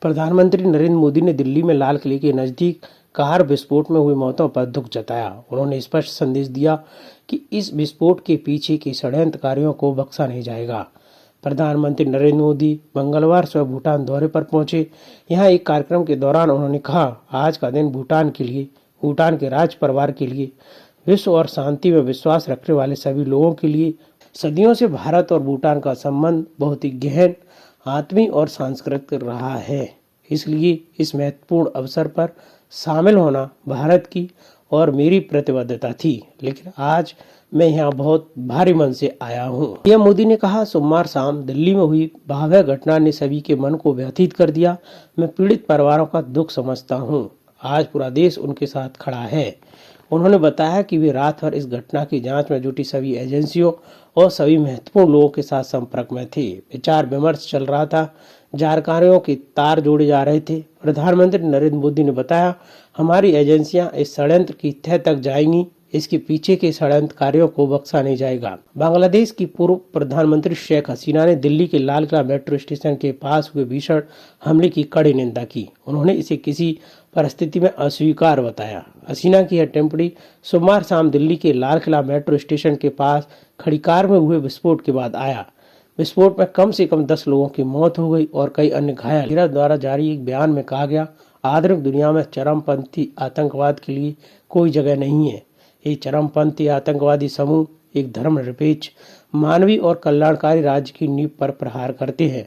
प्रधानमंत्री नरेंद्र मोदी ने दिल्ली में लाल किले के नजदीक कार विस्फोट में हुई मौतों पर दुख जताया। उन्होंने स्पष्ट संदेश दिया कि इस विस्फोट के पीछे के षड्यंत्रकारियों को बख्शा नहीं जाएगा। प्रधानमंत्री नरेंद्र मोदी मंगलवार सुबह भूटान दौरे पर पहुंचे। यहां एक कार्यक्रम के दौरान उन्होंने कहा, आज का दिन भूटान के लिए, भूटान के राज परिवार के लिए, विश्व और शांति में विश्वास रखने वाले सभी लोगों के लिए। सदियों से भारत और भूटान का संबंध बहुत ही गहन, आत्मीय और सांस्कृतिक रहा है। इसलिए इस महत्वपूर्ण अवसर पर शामिल होना भारत की और मेरी प्रतिबद्धता थी, लेकिन आज मैं यहाँ बहुत भारी मन से आया हूँ। पीएम मोदी ने कहा, सोमवार शाम दिल्ली में हुई भयावह घटना ने सभी के मन को व्यथित कर दिया। मैं पीड़ित परिवारों का दुख समझता हूँ। आज पूरा देश उनके साथ खड़ा है। उन्होंने बताया कि वे रात भर इस घटना की जांच में जुटी सभी एजेंसियों और सभी महत्वपूर्ण लोगों के साथ संपर्क में थे। विचार विमर्श चल रहा था, जानकारियों के तार जोड़े जा रहे थे। प्रधानमंत्री नरेंद्र मोदी ने बताया, हमारी एजेंसियां इस षड्यंत्र की तह तक जाएंगी। इसके पीछे के षड्यंत्रकारियों को बख्शा नहीं जाएगा। बांग्लादेश की पूर्व प्रधानमंत्री शेख हसीना ने दिल्ली के लाल किला मेट्रो स्टेशन के पास हुए भीषण हमले की कड़ी निंदा की। उन्होंने इसे किसी परिस्थिति में अस्वीकार बताया। हसीना की यह टिप्पणी सोमवार शाम दिल्ली के लाल किला मेट्रो स्टेशन के पास खड़ी कार में हुए विस्फोट के बाद आया। विस्फोट में कम से कम 10 लोगों की मौत हो गई और कई अन्य घायल। गिरा द्वारा जारी एक बयान में कहा गया, आधुनिक दुनिया में चरमपंथी आतंकवाद के लिए कोई जगह नहीं है। ये चरमपंथी आतंकवादी समूह एक धर्मनिरपेक्ष, मानवीय और कल्याणकारी राज्य की नींव पर प्रहार करते हैं।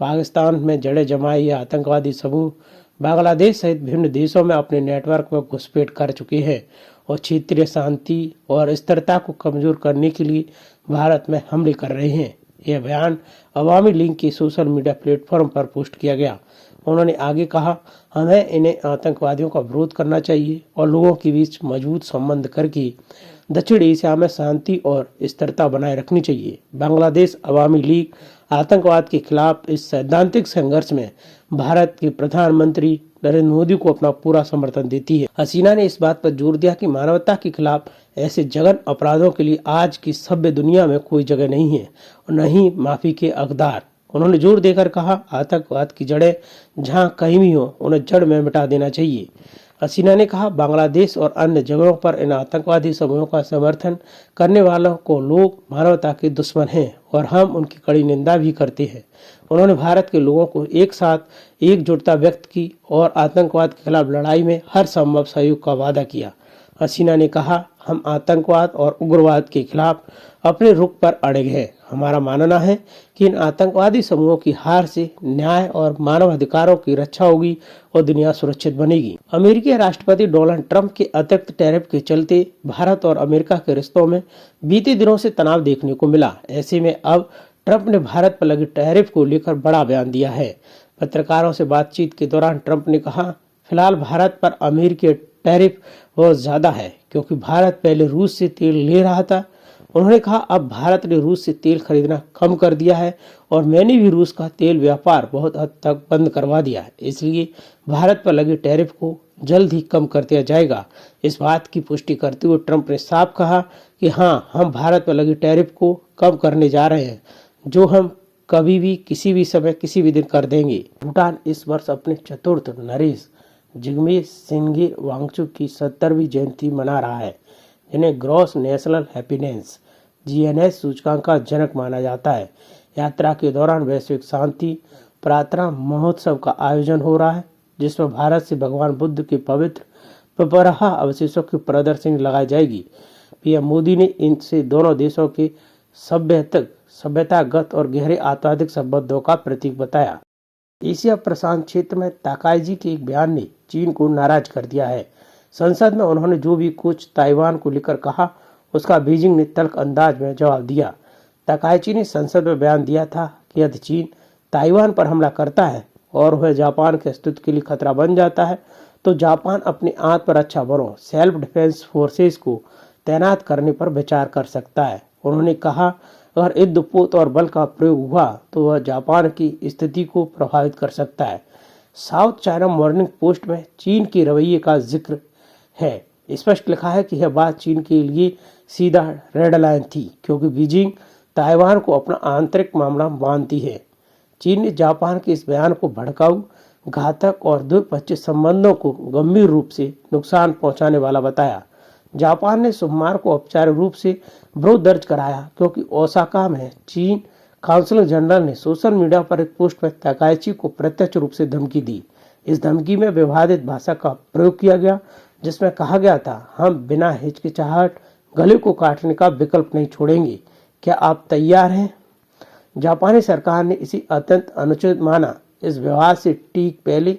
पाकिस्तान में जड़ें जमाए ये आतंकवादी समूह बांग्लादेश सहित विभिन्न देशों में अपने नेटवर्क में घुसपैठ कर चुके हैं और क्षेत्रीय शांति और स्थिरता को कमजोर करने के लिए भारत में हमले कर रहे हैं। यह बयान अवामी लीग के सोशल मीडिया प्लेटफॉर्म पर पोस्ट किया गया। उन्होंने आगे कहा, हमें इन्हें आतंकवादियों का विरोध करना चाहिए और लोगों के बीच मजबूत संबंध करके दक्षिण एशिया में शांति और स्थिरता बनाए रखनी चाहिए। बांग्लादेश अवामी लीग आतंकवाद के खिलाफ इस सैद्धांतिक संघर्ष में भारत के प्रधानमंत्री नरेंद्र मोदी को अपना पूरा समर्थन देती है। हसीना ने इस बात पर जोर दिया कि मानवता के खिलाफ ऐसे जघन्य अपराधों के लिए आज की सभ्य दुनिया में कोई जगह नहीं है और न ही माफी के हकदार। उन्होंने जोर देकर कहा, आतंकवाद की जड़ें जहां कहीं भी हो, उन्हें जड़ में मिटा देना चाहिए। हसीना ने कहा, बांग्लादेश और अन्य जगहों पर इन आतंकवादी समूहों का समर्थन करने वालों को लोग मानवता के दुश्मन हैं और हम उनकी कड़ी निंदा भी करते हैं। उन्होंने भारत के लोगों को एक साथ एकजुटता व्यक्त की और आतंकवाद के खिलाफ लड़ाई में हर संभव सहयोग का वादा किया। हसीना ने कहा, हम आतंकवाद और उग्रवाद के खिलाफ अपने रुख पर अड़े हैं। हमारा मानना है कि इन आतंकवादी समूहों की हार से न्याय और मानव अधिकारों की रक्षा होगी और दुनिया सुरक्षित बनेगी। अमेरिकी राष्ट्रपति डोनाल्ड ट्रंप के अतिरिक्त टैरिफ के चलते भारत और अमेरिका के रिश्तों में बीते दिनों से तनाव देखने को मिला। ऐसे में अब ट्रंप ने भारत पर लगे टैरिफ को लेकर बड़ा बयान दिया है। पत्रकारों से बातचीत के दौरान ट्रंप ने कहा, फिलहाल भारत पर अमेरिकी टैरिफ बहुत ज्यादा है क्योंकि भारत पहले रूस से तेल ले रहा था। उन्होंने कहा, अब भारत ने रूस से तेल खरीदना कम कर दिया है और मैंने भी रूस का तेल व्यापार बहुत हद तक बंद करवा दिया है। इसलिए भारत पर लगे टैरिफ को जल्द ही कम कर दिया जाएगा। इस बात की पुष्टि करते हुए ट्रंप ने साफ कहा कि हाँ, हम भारत पर लगे टैरिफ को कम करने जा रहे हैं, जो हम कभी भी, किसी भी समय, किसी भी दिन कर देंगे। भूटान इस वर्ष अपने चतुर्थ नरेश जिग्मे सिंघे वांगचुक की 70वीं जयंती मना रहा है, जिन्हें ग्रॉस नेशनल हैप्पीनेस GNS सूचकांक का जनक माना जाता है। यात्रा के दौरान वैश्विक शांति प्रार्थना महोत्सव का आयोजन हो रहा है, जिसमें भारत से भगवान बुद्ध के पवित्र पपरहा अवशेषों की प्रदर्शनी लगाई जाएगी। पीएम मोदी ने इनसे दोनों देशों के सभ्यतागत और गहरे आध्यात्मिक संबंधों का प्रतीक बताया। एशिया प्रशांत क्षेत्र में ताकाई के एक बयान ने चीन को नाराज कर दिया है। संसद में उन्होंने जो भी कुछ ताइवान को लेकर कहा, उसका बीजिंग ने तल्ख अंदाज में जवाब दिया। ताकाई ने संसद में बयान दिया था कि यदि चीन ताइवान पर हमला करता है और वह जापान के अस्तित्व के लिए खतरा बन जाता है, तो जापान अपने आत्मरक्षा बलों सेल्फ डिफेंस फोर्सेस को तैनात करने पर विचार कर सकता है। उन्होंने कहा, अगर युद्धपोत और बल का प्रयोग हुआ तो वह जापान की स्थिति को प्रभावित कर सकता है। साउथ चाइना मॉर्निंग पोस्ट में चीन के रवैये का जिक्र है। स्पष्ट लिखा है कि यह बात चीन के लिए सीधा रेड लाइन थी, क्योंकि बीजिंग ताइवान को अपना आंतरिक मामला मानती है। चीन ने जापान के इस बयान को भड़काऊ घातक और द्विपक्षीय संबंधों को गंभीर रूप से नुकसान पहुंचाने वाला बताया। जापान ने सोमवार को औपचारिक रूप से विरोध दर्ज कराया क्योंकि ओसाका में चीन काउंसिल जनरल ने सोशल मीडिया पर एक पोस्ट में ताकाइची को प्रत्यक्ष रूप से धमकी दी। इस धमकी में विवादित भाषा का प्रयोग किया गया, जिसमें कहा गया था, हम बिना हिचकिचाहट गले को काटने का विकल्प नहीं छोड़ेंगे, क्या आप तैयार हैं? जापानी सरकार ने इसे अत्यंत अनुचित माना। इस विवाद से ठीक पहले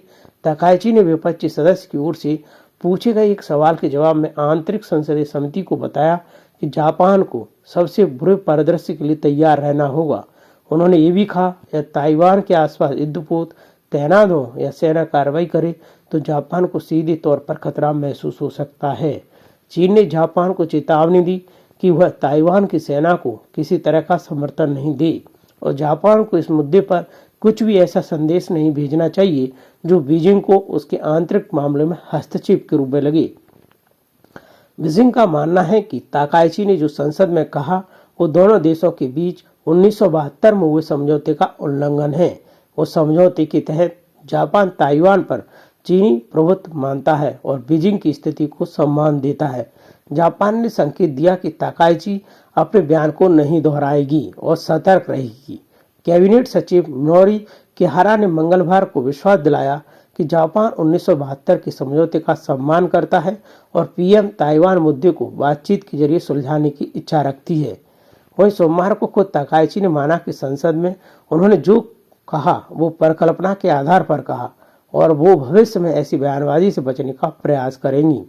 ताकाइची ने विपक्षी सदस्य की ओर से पूछे गए एक सवाल के जवाब में आंतरिक संसदीय समिति को बताया कि जापान को सबसे बुरे परिदृश्य के लिए तैयार रहना होगा। उन्होंने ये भी कहा, यह ताइवान के आसपास युद्धपोत तैनात हो या सेना कार्रवाई करे तो जापान को सीधे तौर पर खतरा महसूस हो सकता है। चीन ने जापान को चेतावनी दी कि वह ताइवान की सेना को किसी तरह का समर्थन नहीं दे और जापान को इस मुद्दे पर कुछ भी ऐसा संदेश नहीं भेजना चाहिए जो बीजिंग को उसके आंतरिक मामले में हस्तक्षेप के रूप में लगे। बीजिंग का मानना है कि ताकाइची ने जो संसद में कहा वो दोनों देशों के बीच 1972 में हुए समझौते का उल्लंघन है। उस समझौते के तहत जापान ताइवान पर चीनी प्रभुत्व मानता है और बीजिंग की स्थिति को सम्मान देता है। जापान ने संकेत दिया कि ताकाइची अपने बयान को नहीं दोहराएगी और सतर्क रहेगी। कैबिनेट सचिव मिनोरी किहारा ने मंगलवार को विश्वास दिलाया कि जापान 1972 के समझौते का सम्मान करता है और पीएम ताइवान मुद्दे को बातचीत के जरिए सुलझाने की इच्छा रखती है। वहीं सोमवार को खुद ताकाइची ने माना कि संसद में उन्होंने जो कहा वो परिकल्पना के आधार पर कहा और वो भविष्य में ऐसी बयानबाजी से बचने का प्रयास करेंगी।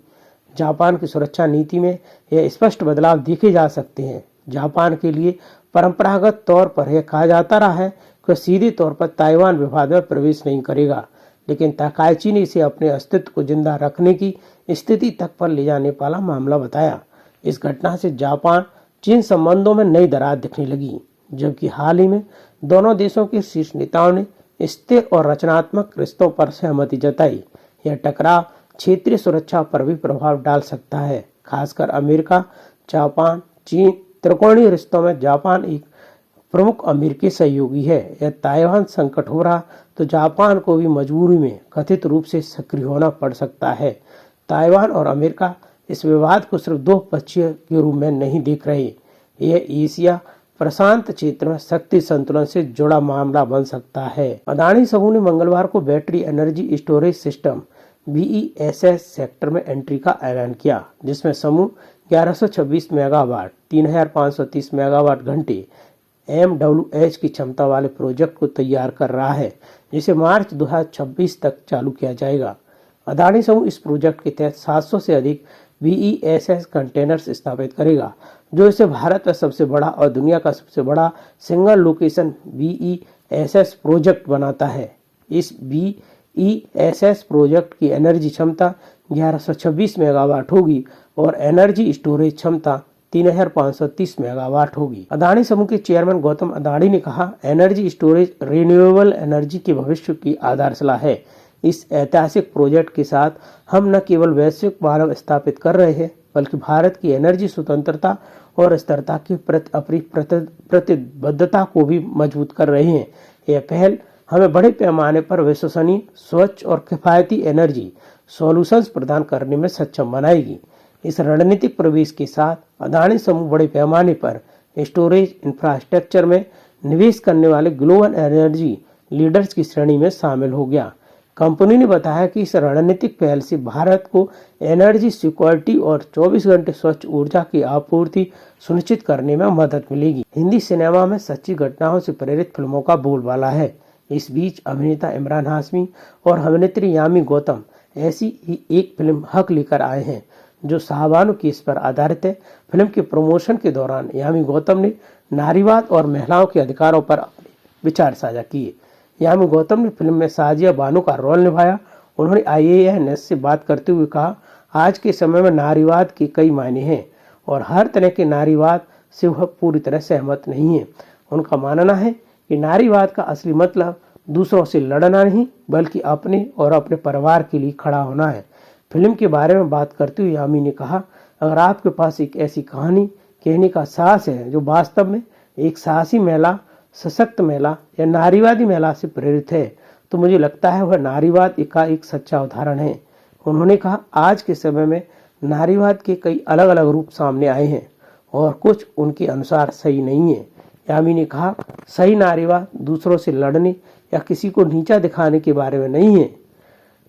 जापान की सुरक्षा नीति में यह स्पष्ट बदलाव देखे जा सकते हैं। जापान के लिए परंपरागत तौर पर यह कहा जाता रहा है कि सीधे तौर पर ताइवान विवाद में प्रवेश नहीं करेगा, लेकिन ताकाइची ने इसे अपने अस्तित्व को जिंदा रखने की स्थिति तक पर ले जाने वाला मामला बताया। इस घटना से जापान चीन संबंधों में नई दरार दिखने लगी, जबकि हाल ही में दोनों देशों के शीर्ष नेताओं ने स्थिर और रचनात्मक रिश्तों पर सहमति जताई। यह टकराव क्षेत्रीय सुरक्षा पर भी प्रभाव डाल सकता है, खासकर अमेरिका, जापान, चीन त्रिकोणीय रिश्तों में जापान एक प्रमुख अमेरिकी सहयोगी है। यह ताइवान संकट हो रहा तो जापान को भी मजबूरी में कथित रूप से सक्रिय होना पड़ सकता है। ताइवान और अमेरिका इस विवाद को सिर्फ दो पक्षीय के रूप में नहीं देख रहे। यह एशिया प्रशांत क्षेत्र में शक्ति संतुलन से जुड़ा मामला बन सकता है। अदानी समूह ने मंगलवार को battery energy storage system BESS sector में एंट्री का ऐलान किया, जिसमें समूह 1126 मेगावाट 3530 मेगावाट घंटे MWH की क्षमता वाले प्रोजेक्ट को तैयार कर रहा है, जिसे मार्च 2026 तक चालू किया जाएगा। अदानी समूह इस प्रोजेक्ट के तहत 700 से अधिक BESS कंटेनर्स स्थापित करेगा, जो इसे भारत का सबसे बड़ा और दुनिया का सबसे बड़ा सिंगल लोकेशन BESS प्रोजेक्ट बनाता है। इस BESS प्रोजेक्ट की एनर्जी क्षमता 1126 मेगावाट होगी और एनर्जी स्टोरेज क्षमता 3530 मेगावाट होगी। अदानी समूह के चेयरमैन गौतम अदानी ने कहा, एनर्जी स्टोरेज रिन्यूएबल एनर्जी के भविष्य की आधारशिला है। इस ऐतिहासिक प्रोजेक्ट के साथ हम न केवल वैश्विक मानव स्थापित कर रहे हैं, बल्कि भारत की एनर्जी स्वतंत्रता और स्थिरता की अपनी प्रतिबद्धता को भी मजबूत कर रहे हैं। यह पहल हमें बड़े पैमाने पर विश्वसनीय, स्वच्छ और किफायती एनर्जी सॉल्यूशंस प्रदान करने में सक्षम बनाएगी। इस रणनीतिक प्रवेश के साथ अदानी समूह बड़े पैमाने पर स्टोरेज इंफ्रास्ट्रक्चर में निवेश करने वाले ग्लोबल एनर्जी लीडर्स की श्रेणी में शामिल हो गया। कंपनी ने बताया कि इस रणनीतिक पहल से भारत को एनर्जी सिक्योरिटी और 24 घंटे स्वच्छ ऊर्जा की आपूर्ति सुनिश्चित करने में मदद मिलेगी। हिंदी सिनेमा में सच्ची घटनाओं से प्रेरित फिल्मों का बोलबाला है। इस बीच अभिनेता इमरान हाशमी और अभिनेत्री यामी गौतम ऐसी ही एक फिल्म हक लेकर आए हैं, जो शाहबानो केस पर आधारित है। फिल्म के प्रमोशन के दौरान यामी गौतम ने नारीवाद और महिलाओं के अधिकारों पर अपने विचार साझा किए। यामी गौतम ने फिल्म में साजिया बानो का रोल निभाया। उन्होंने IANS से बात करते हुए कहा, आज के समय में नारीवाद के कई मायने हैं और हर तरह के नारीवाद से वह पूरी तरह सहमत नहीं है। उनका मानना है कि नारीवाद का असली मतलब दूसरों से लड़ना नहीं, बल्कि अपने और अपने परिवार के लिए खड़ा होना है। फिल्म के बारे में बात करते हुए यामी ने कहा, अगर आपके पास एक ऐसी कहानी कहने का साहस है जो वास्तव में एक साहसी महिला, सशक्त महिला या नारीवादी महिला से प्रेरित है, तो मुझे लगता है वह नारीवाद का एक सच्चा उदाहरण है। उन्होंने कहा, आज के समय में नारीवाद के कई अलग अलग रूप सामने आए हैं और कुछ उनके अनुसार सही नहीं है। यामी ने कहा, सही नारीवाद दूसरों से लड़ने या किसी को नीचा दिखाने के बारे में नहीं है।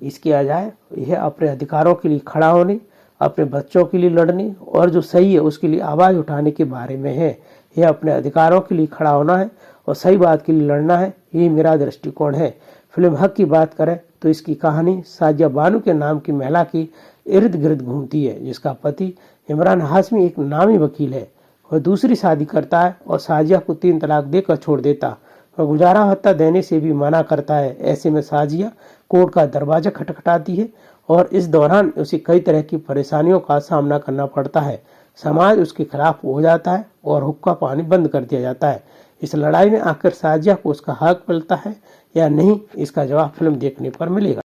इसके बजाय यह अपने अधिकारों के लिए खड़ा होने, अपने बच्चों के लिए लड़ने और जो सही है उसके लिए आवाज़ उठाने के बारे में है। यह अपने अधिकारों के लिए खड़ा होना है और सही बात के लिए लड़ना है। ये मेरा दृष्टिकोण है। फिल्म हक की बात करें तो इसकी कहानी साजिया बानू के नाम की महिला के इर्द गिर्द घूमती है, जिसका पति इमरान हाशमी एक नामी वकील है। वह दूसरी शादी करता है और साजिया को 3 तलाक देकर छोड़ देता। वह गुजारा भत्ता देने से भी मना करता है। ऐसे में साजिया कोर्ट का दरवाजा खटखटाती है और इस दौरान उसे कई तरह की परेशानियों का सामना करना पड़ता है। समाज उसके खिलाफ हो जाता है और हुक्का पानी बंद कर दिया जाता है। इस लड़ाई में आखिर साजिया को उसका हक मिलता है या नहीं, इसका जवाब फिल्म देखने पर मिलेगा।